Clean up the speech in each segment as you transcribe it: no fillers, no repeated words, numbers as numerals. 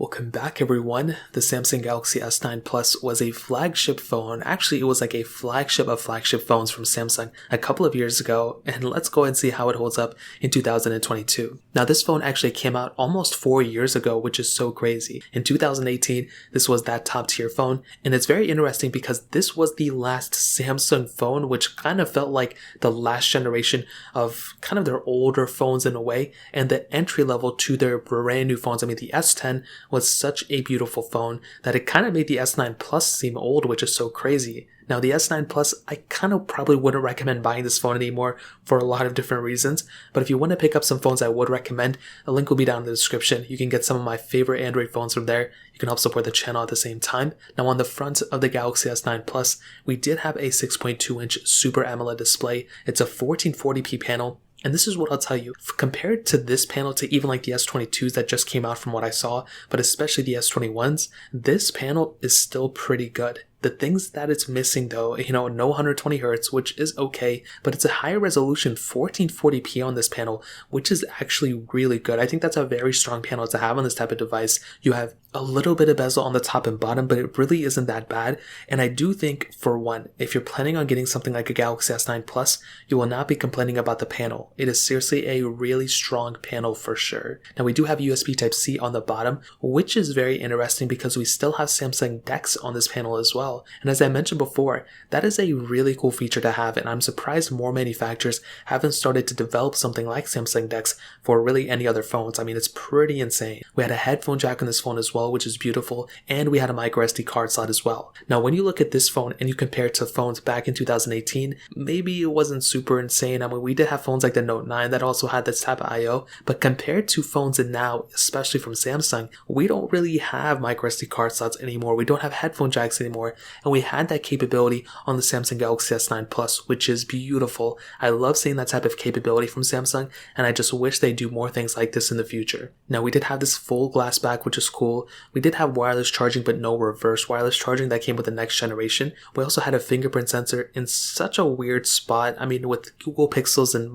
Welcome back everyone. The Samsung Galaxy S9 Plus was a flagship phone. Actually, it was like a flagship of flagship phones from Samsung a couple of years ago, and let's go and see how it holds up in 2022. Now this phone actually came out almost 4 years ago, which is so crazy. In 2018, this was that top tier phone, and it's very interesting because this was the last Samsung phone, which kind of felt like the last generation of kind of their older phones in a way, and the entry level to their brand new phones. I mean, the S10 was such a beautiful phone that it kind of made the S9 Plus seem old, which is so crazy. Now the S9 Plus, I kind of probably wouldn't recommend buying this phone anymore for a lot of different reasons, but if you want to pick up some phones I would recommend, the link will be down in the description. You can get some of my favorite Android phones from there. You can help support the channel at the same time. Now on the front of the Galaxy S9 Plus, we did have a 6.2-inch Super AMOLED display. It's a 1440p panel. And this is what I'll tell you, compared to this panel to even like the S22s that just came out from what I saw, but especially the S21s, this panel is still pretty good. The things that it's missing though, no 120Hz, which is okay, but it's a higher resolution 1440p on this panel, which is actually really good. I think that's a very strong panel to have on this type of device. You have a little bit of bezel on the top and bottom, but it really isn't that bad. And I do think, for one, if you're planning on getting something like a Galaxy S9 Plus, you will not be complaining about the panel. It is seriously a really strong panel for sure. Now we do have USB Type-C on the bottom, which is very interesting because we still have Samsung DeX on this panel as well. And as I mentioned before, that is a really cool feature to have, and I'm surprised more manufacturers haven't started to develop something like Samsung DeX for really any other phones. I mean, it's pretty insane. We had a headphone jack on this phone as well, which is beautiful, and we had a micro SD card slot as well. Now, when you look at this phone and you compare it to phones back in 2018, maybe it wasn't super insane. I mean, we did have phones like the Note 9 that also had this type of I/O, but compared to phones and now, especially from Samsung, we don't really have micro SD card slots anymore. We don't have headphone jacks anymore. And we had that capability on the Samsung Galaxy S9 Plus, which is beautiful. I love seeing that type of capability from Samsung, and I just wish they do more things like this in the future. Now, we did have this full glass back, which is cool. We did have wireless charging, but no reverse wireless charging. That came with the next generation. We also had a fingerprint sensor in such a weird spot. I mean, with Google Pixels and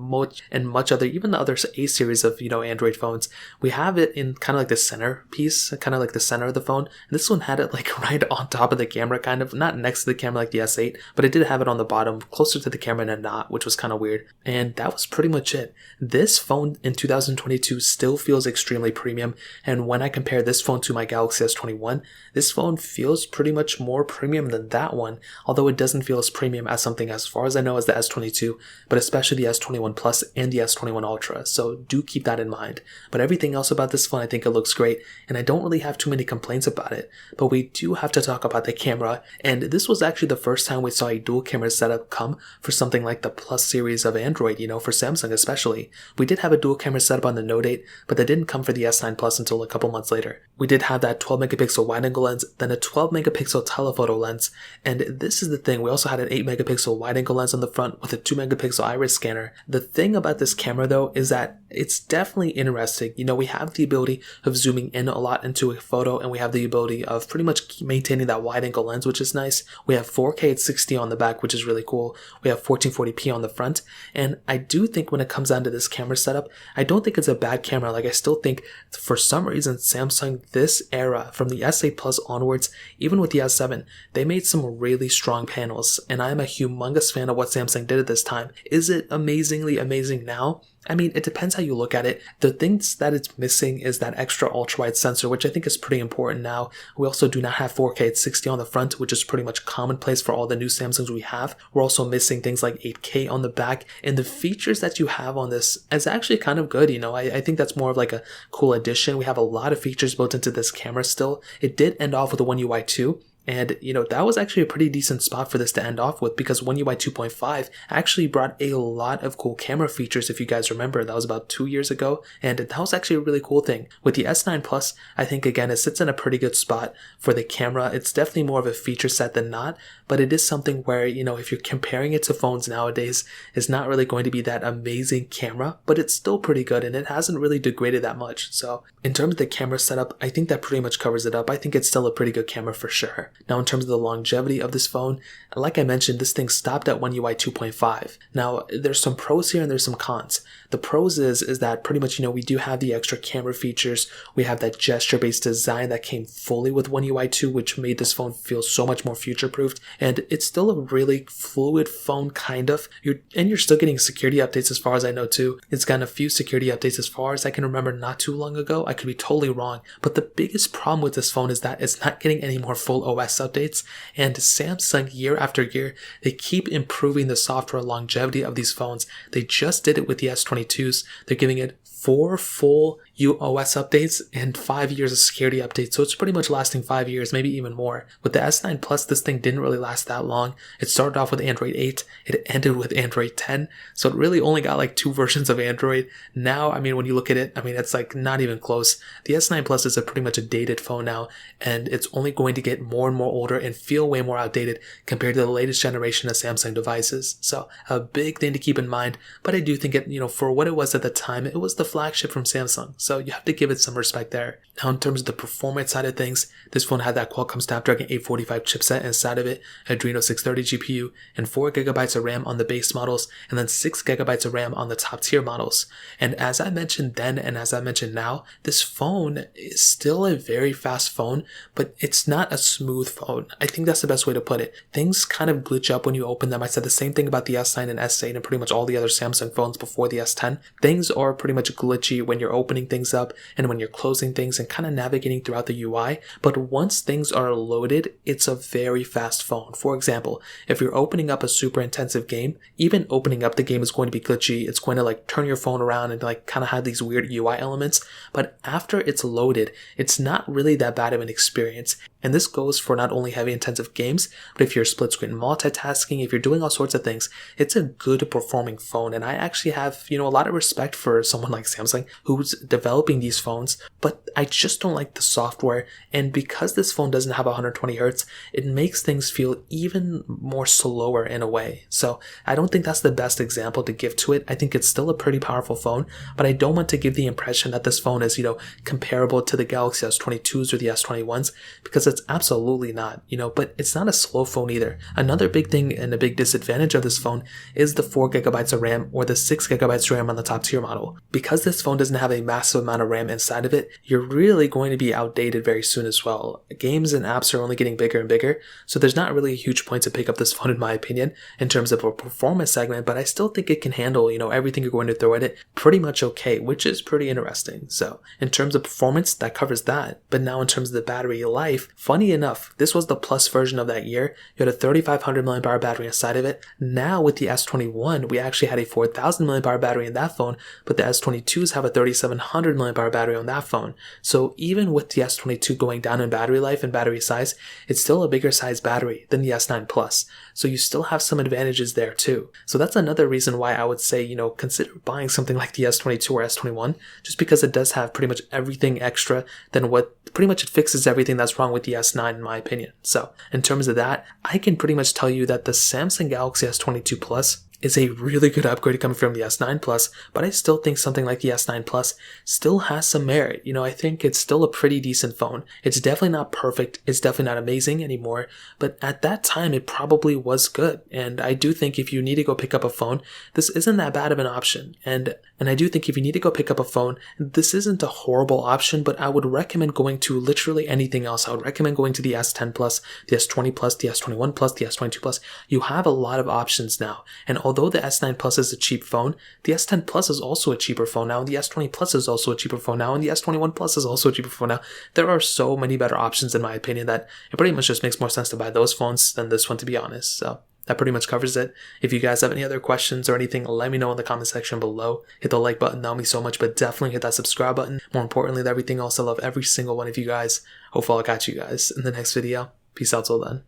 much other, even the other A series of, Android phones, we have it in kind of like the center piece, kind of like the center of the phone. And this one had it like right on top of the camera, kind of, not next to the camera like the S8, but it did have it on the bottom, closer to the camera and not, which was kind of weird. And that was pretty much it. This phone in 2022 still feels extremely premium, and when I compare this phone to my Galaxy S21, this phone feels pretty much more premium than that one, although it doesn't feel as premium as something as far as I know as the S22, but especially the S21 Plus and the S21 Ultra, so do keep that in mind. But everything else about this phone, I think it looks great, and I don't really have too many complaints about it. But we do have to talk about the camera, and this was actually the first time we saw a dual camera setup come for something like the Plus series of Android, for Samsung especially. We did have a dual camera setup on the Note 8, but that didn't come for the S9 Plus until a couple months later. We did have that 12 megapixel wide angle lens, then a 12 megapixel telephoto lens, and this is the thing, we also had an 8 megapixel wide angle lens on the front with a 2 megapixel iris scanner. The thing about this camera though is that it's definitely interesting. We have the ability of zooming in a lot into a photo, and we have the ability of pretty much maintaining that wide angle lens, which is nice. We have 4K at 60 on the back, which is really cool. We have 1440p on the front, and I do think when it comes down to this camera setup, I don't think it's a bad camera. Like, I still think for some reason Samsung this era, from the S8 Plus onwards, even with the S7, they made some really strong panels, and I am a humongous fan of what Samsung did at this time. Is it amazingly amazing now? I mean, it depends how you look at it. The things that it's missing is that extra ultra-wide sensor, which I think is pretty important now. We also do not have 4K at 60 on the front, which is pretty much commonplace for all the new Samsungs we have. We're also missing things like 8K on the back, and the features that you have on this is actually kind of good. I think that's more of like a cool addition. We have a lot of features built into this camera still. It did end off with a One UI 2. And, that was actually a pretty decent spot for this to end off with, because One UI 2.5 actually brought a lot of cool camera features. If you guys remember, that was about 2 years ago, and that was actually a really cool thing. With the S9 Plus, I think, again, it sits in a pretty good spot for the camera. It's definitely more of a feature set than not, but it is something where, if you're comparing it to phones nowadays, it's not really going to be that amazing camera, but it's still pretty good, and it hasn't really degraded that much. So, in terms of the camera setup, I think that pretty much covers it up. I think it's still a pretty good camera for sure. Now, in terms of the longevity of this phone, like I mentioned, this thing stopped at One UI 2.5. Now, there's some pros here and there's some cons. The The pros is that pretty much, we do have the extra camera features. We have that gesture-based design that came fully with One UI 2, which made this phone feel so much more future-proofed. And it's still a really fluid phone, kind of. You're still getting security updates as far as I know too. It's gotten a few security updates as far as I can remember not too long ago. I could be totally wrong. But the biggest problem with this phone is that it's not getting any more full OS updates. And Samsung, year after year, they keep improving the software longevity of these phones. They just did it with the S22s. They're giving it 4 full OS updates and 5 years of security updates. So it's pretty much lasting 5 years, maybe even more. With the S9 Plus, this thing didn't really last that long. It started off with Android 8. It ended with Android 10. So it really only got like 2 versions of Android. Now, when you look at it, it's like not even close. The S9 Plus is pretty much a dated phone now, and it's only going to get more and more older and feel way more outdated compared to the latest generation of Samsung devices. So a big thing to keep in mind, but I do think it, for what it was at the time, it was the flagship from Samsung. So you have to give it some respect there. Now, in terms of the performance side of things, this phone had that Qualcomm Snapdragon 845 chipset inside of it, Adreno 630 GPU, and 4GB of RAM on the base models, and then 6GB of RAM on the top tier models. And as I mentioned then, and as I mentioned now, this phone is still a very fast phone, but it's not a smooth phone. I think that's the best way to put it. Things kind of glitch up when you open them. I said the same thing about the S9 and S8 and pretty much all the other Samsung phones before the S10. Things are pretty much glitchy when you're opening things up and when you're closing things and kind of navigating throughout the UI. But once things are loaded, it's a very fast phone. For example, if you're opening up a super intensive game, even opening up the game is going to be glitchy. It's going to like turn your phone around and like kind of have these weird UI elements. But after it's loaded, it's not really that bad of an experience. And this goes for not only heavy intensive games, but if you're split screen multitasking, if you're doing all sorts of things, it's a good performing phone. And I actually have, a lot of respect for someone like Samsung who's developing these phones, but I just don't like the software. And because this phone doesn't have 120 Hz, it makes things feel even more slower in a way. So I don't think that's the best example to give to it. I think it's still a pretty powerful phone, but I don't want to give the impression that this phone is, comparable to the Galaxy S22s or the S21s, because it's absolutely not, but it's not a slow phone either. Another big thing and a big disadvantage of this phone is the 4GB of RAM or the 6GB of RAM on the top tier model. Because this phone doesn't have a massive amount of RAM inside of it, you're really going to be outdated very soon as well. Games and apps are only getting bigger and bigger, so there's not really a huge point to pick up this phone in my opinion in terms of a performance segment, but I still think it can handle, everything you're going to throw at it pretty much okay, which is pretty interesting. So in terms of performance, that covers that. But now in terms of the battery life, funny enough, this was the Plus version of that year. You had a 3500 mAh battery inside of it. Now with the S21, we actually had a 4000 mAh battery in that phone, but the S22s have a 3700 mAh battery on that phone. So even with the S22 going down in battery life and battery size, it's still a bigger size battery than the S9 Plus. So you still have some advantages there too. So that's another reason why I would say, consider buying something like the S22 or S21, just because it does have pretty much everything extra than what pretty much it fixes everything that's wrong with the S9 in my opinion. So in terms of that, I can pretty much tell you that the Samsung Galaxy S22 Plus is a really good upgrade coming from the S9 Plus, but I still think something like the S9 Plus still has some merit. I think it's still a pretty decent phone. It's definitely not perfect. It's definitely not amazing anymore, but at that time it probably was good. And I do think if you need to go pick up a phone, this isn't that bad of an option. And I do think if you need to go pick up a phone, this isn't a horrible option, but I would recommend going to literally anything else. I would recommend going to the S10 Plus, the S20 Plus, the S21 Plus, the S22 Plus. You have a lot of options now. And although the S9 Plus is a cheap phone, the S10 Plus is also a cheaper phone now, and the S20 Plus is also a cheaper phone now, and the S21 Plus is also a cheaper phone now. There are so many better options in my opinion that it pretty much just makes more sense to buy those phones than this one, to be honest. So that pretty much covers it. If you guys have any other questions or anything, let me know in the comment section below. Hit the like button, that would mean so much, but definitely hit that subscribe button. More importantly than everything else, I love every single one of you guys. Hopefully I'll catch you guys in the next video. Peace out till then.